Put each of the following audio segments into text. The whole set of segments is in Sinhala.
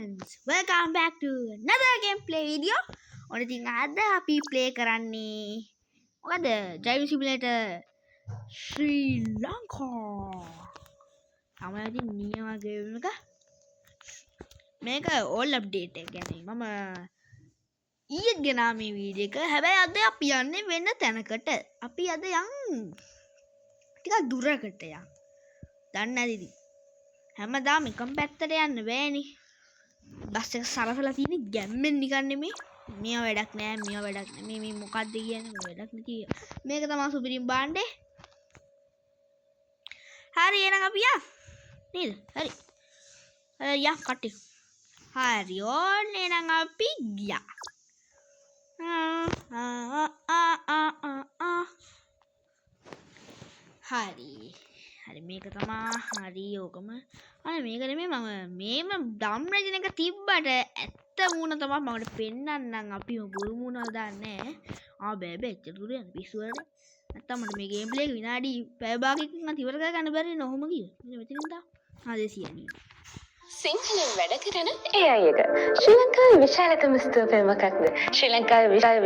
friends, welcome back to another gameplay video. ඔන්න ඉතින් අද අපි play කරන්නේ මොකද Driving Simulator Sri Lanka. තමයි ඉතින් නියම ගේම් එක. මේක all update එක ගැන මම ඊයේ ගෙනා මේ වීඩියෝ එක. හැබැයි අද අපි යන්නේ වෙන තැනකට. අපි අද ටිකක් දුරකට යන්න. දන්නේ නැද්ද ඉතින්? හැමදාම එකම පැත්තට යන්න බෑනේ. බස් එක සරසලා තියෙන්නේ ගැම්මෙන් නිකන් නෙමෙයි. මේව වැඩක් නෑ, මේව වැඩක් නෑ. මේ මොකද්ද කියන්නේ? මේ වැඩක් නැති. මේක තමයි සුපිරිම බාණ්ඩේ. හරි එහෙනම් අපි යා. නේද? හරි. යා කට්ටිය. හරි ඕනේ එහෙනම් අපි ගියා. හරි මේක තමයි හරි ඕකම අනේ මේක නෙමෙයි මම මේම ධම්රජන එක තිබ්බට ඇත්ත මූණ තමයි මට පෙන්නන්නම් අපි බොරු මූණවල දාන්නේ බෑ එච්චර දුර යන පිස්සු වලට නැත්තම් මට මේ ගේම් ප්ලේ එක විනාඩි පැය භාගයකින් අත ඉවර කරගන්න බැරි නේ ඔහොම කිය මෙතනින් දා 200 නිය සිංහලෙන් වැඩ කරන AI එක ශ්‍රී ලංකාවේ විශාලතම ස්තූපය මොකක්ද ශ්‍රී ලංකාවේ විශාල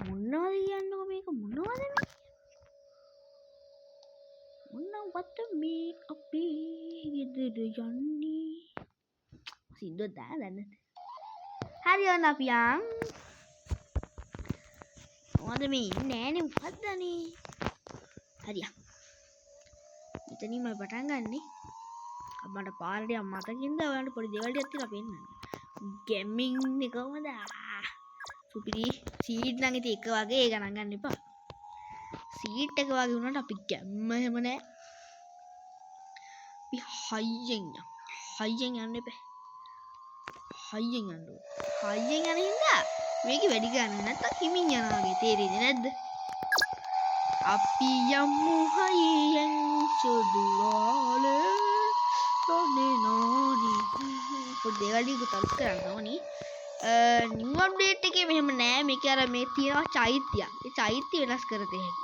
මොනවද කියන්නකො මේක මොනවද මොනවද මේ අපි ගෙදර යන්නේ සින්දුව දාන්න හරි ඔන්න අපි යන් මොකද මේ ඉන්නේ නෑනේ මොකද්ද අනේ හරියා මෙතනින්ම පටන් ගන්නෙ අප්පන්ට පාරේ මතකින්ද ඔයාලට පොඩි දේවල් ටිකක් තියලා පෙන්නන්න ගේමින් එක කොහමද සුපිරි සීට් නම් ඉතින් එක වගේ ඒක නම් ගන්න එපා සීට් එක වගේ වුණාට අපි ගැම්ම එහෙම නෑ අපි හයියෙන් යන්න එපා හයියෙන් යන්න හින්දා මේක වැඩි ගන්න නැත්තම් හිමින් යනවා වගේ තේරෙන්නේ නැද්ද අපි යමු හයියෙන් සුදුරාලේ නෝනි පොඩි දේවල් ටික තල්ස් කරන්න ඕනි නිව් අප්ඩේට් එකේ මෙහෙම නෑ මේක අර මේ තියෙනවා චෛත්‍ය ඒ චෛත්‍ය වෙනස් කරත හැකි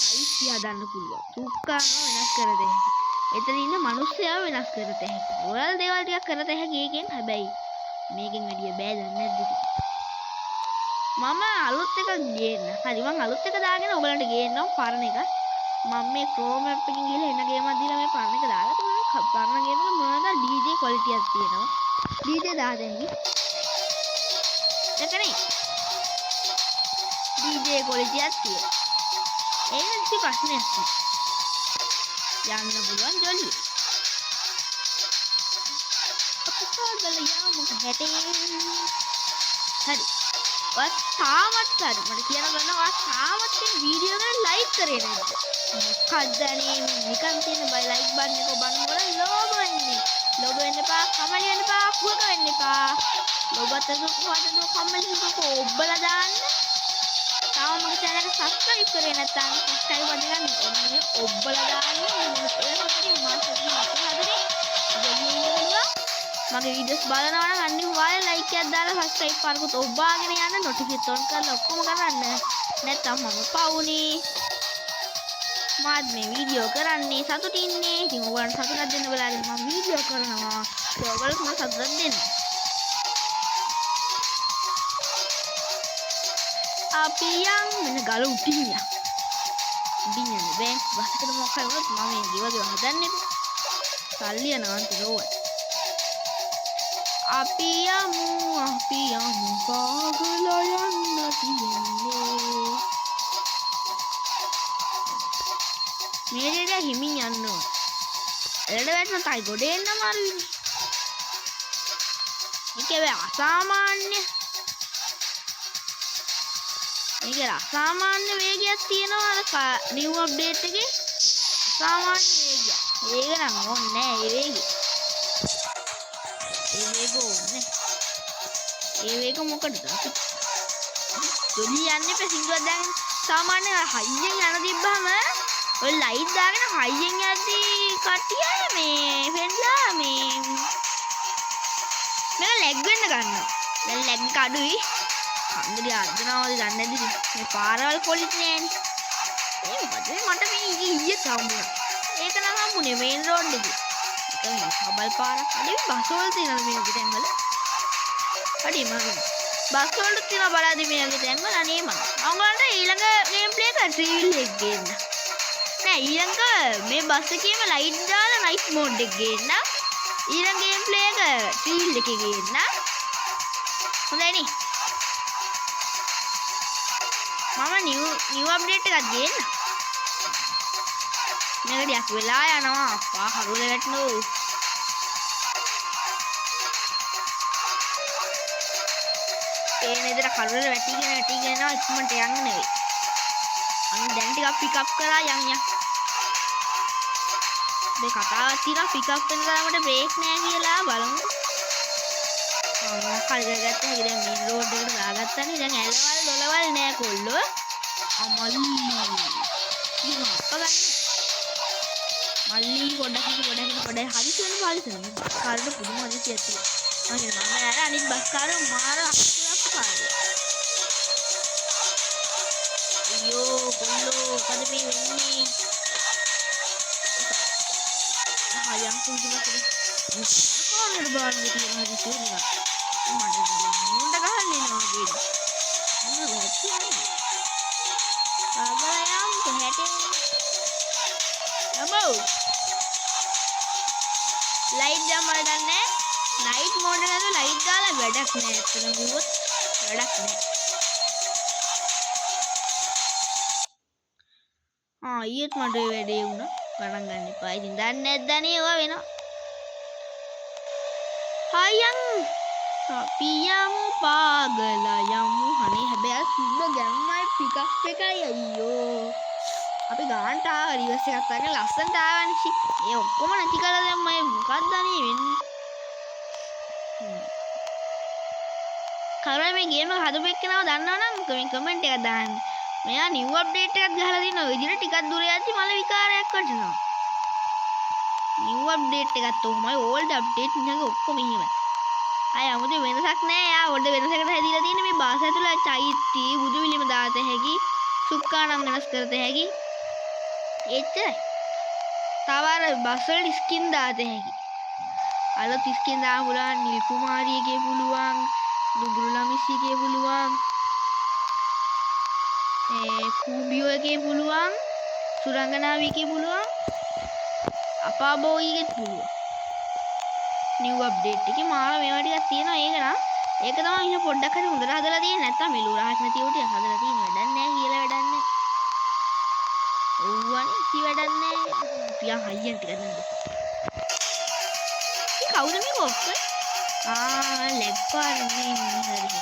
චෛත්‍ය හදන්න පුළුවන් සුක්කානව වෙනස් කරත හැකි එතන ඉන්න මිනිස්සුයව වෙනස් කරත හැකි ඔයාලා දේවල් ටිකක් කරත හැකි ඒකෙන් හැබැයි මේකෙන් වැඩිය බෑ දන්නේ නැද්ද මම අලුත් එකක් ගේන්න හරි මම අලුත් එක දාගෙන ඔයගලන්ට ගේන්නම් පරණ එක මම මේ Chrome app එකකින් ගිහලා එන ගේමක් දීලා මේ පරණ එක දාලා තමයි පරණ ගේම එක මොනවද DJ quality එකක් තියෙනවා DJ දාදෙන්දි දැකනේ DJ quality එකක් තියෙනවා ඒක කිසි ප්‍රශ්නයක් නෑ යන්න පුළුවන් ජොලි අපසාදල යාමු හැටේ හරි ඔයා තාමත් හරි මට කියන්න ගන්න ඔයා තාමත් මේ වීඩියෝ එක ලයික් කරේ නැද්ද මොකක්ද අනේ නිකන් තියෙන බයි ලයික් බටන් එක ඔබන්න මොකද ලෝගෝ වෙන්න එපා කමෙන්ට් වෙන්න එපා කුවක වෙන්න එපා ලෝගෝත් එක කොහොමද කමෙන්ට් එක ඔබලා දාන්න තාම මගේ channel එක subscribe කරේ නැත්නම් subscribe වදින්න ඕනේ ඔබලා දාන්න මගේ වීඩියෝස් බලනවා නම් අනිවාර්යෙන් ලයික් එකක් දාලා සබ්ස්ක්‍රයිබ් කරගොත් ඔබාගෙන යන්න නොටිෆිකේෂන් ඔන් කරලා ඔක්කොම කරන්න නැත්නම් මම පවුනේ මාත් මේ වීඩියෝ කරන්නේ සතුටින්නේ ඉතින් ඔයගොල්ලන්ට සතුටක් දෙන්න බලාගෙන මම වීඩියෝ කරනවා ඔයගොල්ලෝ මට සතුටක් දෙන්න අපි යන් මෙන්න ගල උඩින් යන්න බෑ බස් එකට මොකක් හරි වුණොත් මම මේ ගෙවල් හදන්නේ සල්ලි යනවා අන්තිමට අපි යමු පාගල යන්න තියෙන්නේ මේ දෙය හිමින් යන්න ඕන එළඩ වැටෙන තයි ගොඩ එන්න අමාරුයි මේක අසාමාන්‍ය මේක අසාමාන්‍ය වේගයක් තියෙනවා අර නිව් අප්ඩේට් එකේ අසාමාන්‍ය වේගයක් ඒක නම් ඕනේ නෑ ඒ වේගේ ඒ වේග මොකටද අපි ජොලි යන්නේ පැසින්දුවක් දාගෙන සාමාන්‍ය හයියෙන් යන තිබ්බම ඔය ලයිට් දාගෙන හයියෙන් යද්දී කට්ටිය මේ ෆෙන්ලා මේ ලැග් වෙන්න ගන්නවා දැන් ලැග් එක අඩුයි හන්දේ අදනවාද දන්නේ නැද්ද මේ පාරවල් කොලිත් නෑනේ ඒ මොකද මට මේ ඊයේ සම්මුණා ඒක නම් උනේ මේන් රෝඩ් එකේ. ඒක මේ කබල් පාරක්. අනේ බස් වල තියෙනවද මේ වගේ තැන්වල? හරි මම බස් වල තියෙන බලද්දි මේ වගේ තැන්වල අනේ මම. ඔයගොල්ලන්ට ඊළඟ ගේම් ප්ලේ එක ට්‍රිවිල් එක ගේන්න. නෑ ඊළඟ මේ බස් එකේම ලයිට් දාලා නයිට් මෝඩ් එක ගේන්න. ඊළඟ ගේම් ප්ලේ එක ට්‍රිවිල් එකේ ගේන්න. හොඳයි නේ. මම නිව් අප්ඩේට් එකක් ගේන්න. මේක ටිකක් වෙලා යනවා අප්පා හරුල වැටෙනෝ. ඒ නේදට කරුල වැටිගෙන යනවා ඉක්මනට යන්න නෙවෙයි. අන්න දැන් ටිකක් පිකප් කරලා යන්න. මේ කතාවක් තියෙනවා පිකප් වෙන තරමට බ්‍රේක් නෑ කියලා බලමු. කල්ග ගත්තා හැකි දැන් මේ රෝඩ් එකට දාගත්තානේ. දැන් ඇලවල් දොලවල් නෑ කොල්ලෝ. අමලි. ඉතින් අප්පා ගන්න. මල්ලි පොඩක් හදිසි වෙන කාරට පුදුම හදිසියක් තියෙනවා. මම නෑ අනිත් බස් කාරෝ මාර අක්කක් පාරේ. අයියෝ කොල්ලෝ මොකද මේ වෙන්නේ? හයම් කුඩුමකට කොහොමද බාන්නේ කියලා හදිසි වෙනවා. මට මුණ්ඩ ගහන්න එනවා වගේ. මොනවද කියන්නේ? ආගයම් කොහෙට යමෝ ලයිට් දැම්මම දන්නේ නයිට් මෝඩ් එකේ ලයිට් දාලා වැඩක් නෑ එතන ගියොත් වැඩක් නෑ ඊයේත් මට වැඩේ වුණා ගණන් ගන්න එපා ඉතින් දන්නේ නැද්දනේ ඒවා වෙනවා හයන් අපි යමු පාගලා යමු අනේ හැබැයි සුබ ගැම්මයි පිකප් එකයි අයියෝ අපි ගාන්ට රිවර්ස් එකක් ගන්න ලස්සනට ආවන්ෂි. ඒ ඔක්කොම නැති කරලා දැන් මම මොකක්ද අනේ වෙන්නේ? කරා මේ ගේම් එක හදපු එක්කනව දන්නවනම් මේ කමෙන්ට් එකක් දාන්න. මෙයා නිව් අප්ඩේට් එකක් ගහලා දිනවා. ඔය විදිහට ටිකක් දුර යද්දි මල විකාරයක් වටිනවා. නිව් අප්ඩේට් එකත් උමයි ඕල්ඩ් අප්ඩේට් එකක් ඔක්කොම එහෙමයි. අය 아무දේ වෙනසක් නෑ. යා ඔඩ වෙනසකට හැදිලා තියෙන්නේ මේ බාස ඇතුළේ චෛත්‍ය බුදුවිලිම දාත හැකි. සුක්කානම් වෙනස් කරත හැකි. එච්චරයි. තව අර බස් වල ස්කින් දාත හැකි. අලුත් ස්කින් දාන්න පුළුවන් නිල් කුමාරියගේ පුළුවන්, දුඹුරු ළමිස්සිගේ පුළුවන්, කූඹියෝ එකේ පුළුවන්, සුරංගනාවියගේ පුළුවන්, අපාබෝයිගේ පුළුවන්. නිව් අප්ඩේට් එකේ මාර මේවා ටිකක් තියෙනවා ඒක නම්. ඒක තමයි ඉන්න පොඩ්ඩක් හරි හොඳට හදලා තියෙන්නේ. නැත්තම් මෙලෝ රහස් නැති උටිය හදලා තියෙන වැඩක් නෑ කියලා වැඩක් නෑ. ඕවනේ ඉති වැඩක් නෑ. ටිකක් හයියෙන් ටිකක් නේද. මේ කවුද මේ කොක්ක? ලැග් පාරනේ හරි.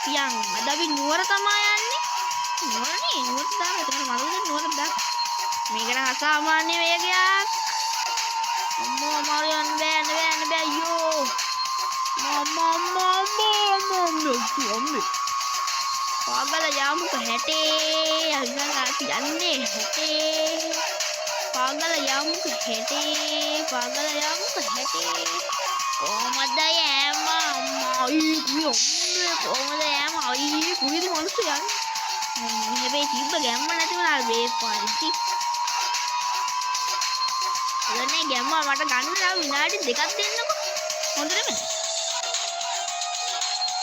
පියන් අද අපි නුවර තමයි යන්නේ. නුවරට දාන්න එතන මරුනේ නුවරට දාන්න. මේක නම් අසාමාන්‍ය වේගයක්. අම්මෝ අමාරු යන්න බෑ අයියෝ. මම්මා පාගල යමුක හැටේ අල්ලන් අපි යන්නේ හැටේ පාගල යමුක හැටේ කොහමද යෑම අම්මා අයියෝ කොහමද යෑම අයියෝ කුයිද මොනසු යන්නේ හැබැයි තිබ්බ ගැම්ම නැති වුණා මේ පාරිසි එන්නේ ගැම්ම මට ගන්න තව විනාඩි දෙකක් දෙන්නකෝ හොඳටම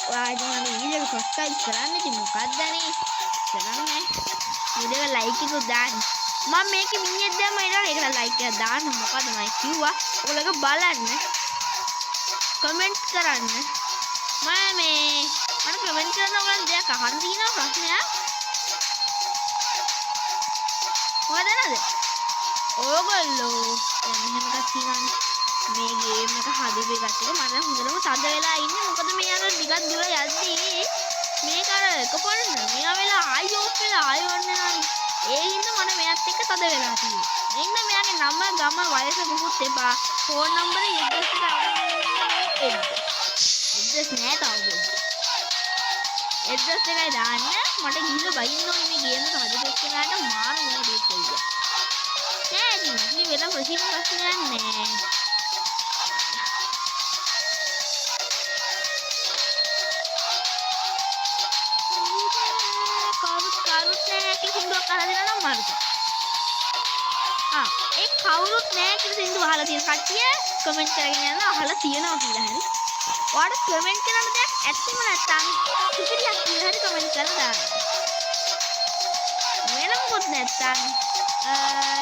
ඔයාලා මේ වීඩියෝ එක සබ්ස්ක්‍රයිබ් කරන්න ඉතින් මොකක්ද නේ කරන්නේ වීඩියෝ එක ලයික් එකක් දාන්න මම මේකේ මිනිහෙක් දැම්ම ඊට ඒකට ලයික් එකක් දාන්න මොකද මම කිව්වා ඔයාලක බලන්න කමෙන්ට් කරන්න මම මට කමෙන්ට් කරන ඔයාලන් දෙයක් අහන්න තියෙනවා ප්‍රශ්නයක් මොකද නේද ඕගොල්ලෝ දැන් මෙහෙම එකක් තියෙනවානේ මේ ගේම් එක හදපු එකට මම හොඳටම තද වෙලා ඉන්නේ මොකද මේ අර ටිකක් දුර යද්දී මේක අර එකපාරට මෙයා වෙලා ආයි ඔෆ් වෙලා ආයි ඔන් වෙනවා ඒ හින්දා මම මෙයාත් එක්ක තද වෙලා තියෙනවා එන්න මෙයාගේ නම ගම වයස මොකුත් එපා ෆෝන් නම්බරේ ඇඩ්‍රස් එක ඇඩ්‍රස් නෑ තාම ඇඩ්‍රස් එකයි දාන්න මට ගිහිල්ලා බයින්න ඕනේ මේ ගේම් එක හදපු එක්කනට මාර මොකද කියලා නෑ ඉතින් මේ වෙන ප්‍රශ්න නෑ karut karutnya kisim dua kali dalam marga ඒ කවුරුත් නෑ කියලා සින්දු අහලා තියෙන කට්ටිය කමෙන්ට් කරගෙන යන්න අහලා තියෙනවා කියලා හරි. ඔයාලට කමෙන්ට් කරන්න දෙයක් ඇත්තම නැත්තම් කිසිලියක් කියලා හරි කමෙන්ට් කරලා දාන්න. වෙන මොකොත් නැත්තම්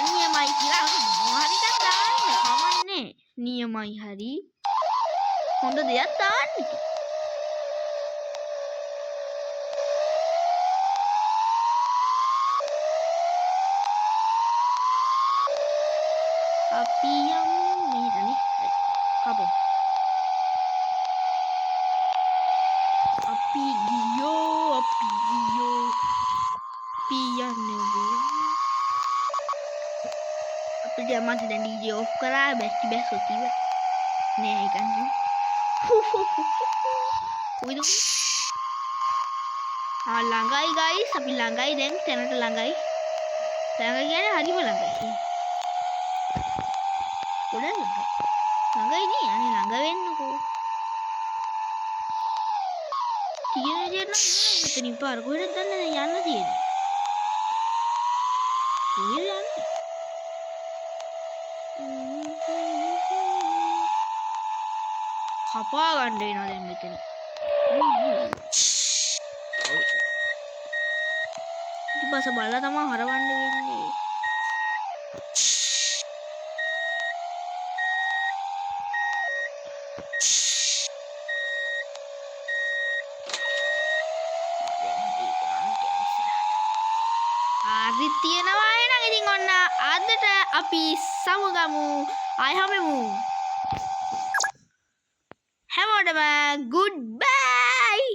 නියමයි කියලා හරි එකක් දාන්න කමන්නේ. නියමයි හරි. හොඳ දෙයක් දාන්න. අපි යමු මෙහෙටනේ. කපමු. අපි ගියෝ පියන්නේ. අපිට යමක් දැන් DJ ඔෆ් කරා බැස්ටි බැස්සෝ කිව්වා. නෑ ඒකන් කිව්වා. කොයිද? ළඟයි guys අපි ළඟයි දැන් තැනට ළඟයි. ළඟ කියන්නේ හරිම ළඟයි. පොඩ ළඟයි නේ අනේ ළඟ වෙන්නකෝ. තියෙන විදියට නම් මෙතනින් පාර කොහෙද දන්නේ යන්න තියෙන්නේ. කොහෙද යන්නේ? කපා ගන්න වෙනවා දැන් මෙතන. ඊට පස්සේ බලලා තමයි හරවන්න වෙන්නේ. හරි තියනවා එහෙනම් ඉතින් ඔන්න අදට අපි සමුගමු ආය හැමෝම හැමෝටම good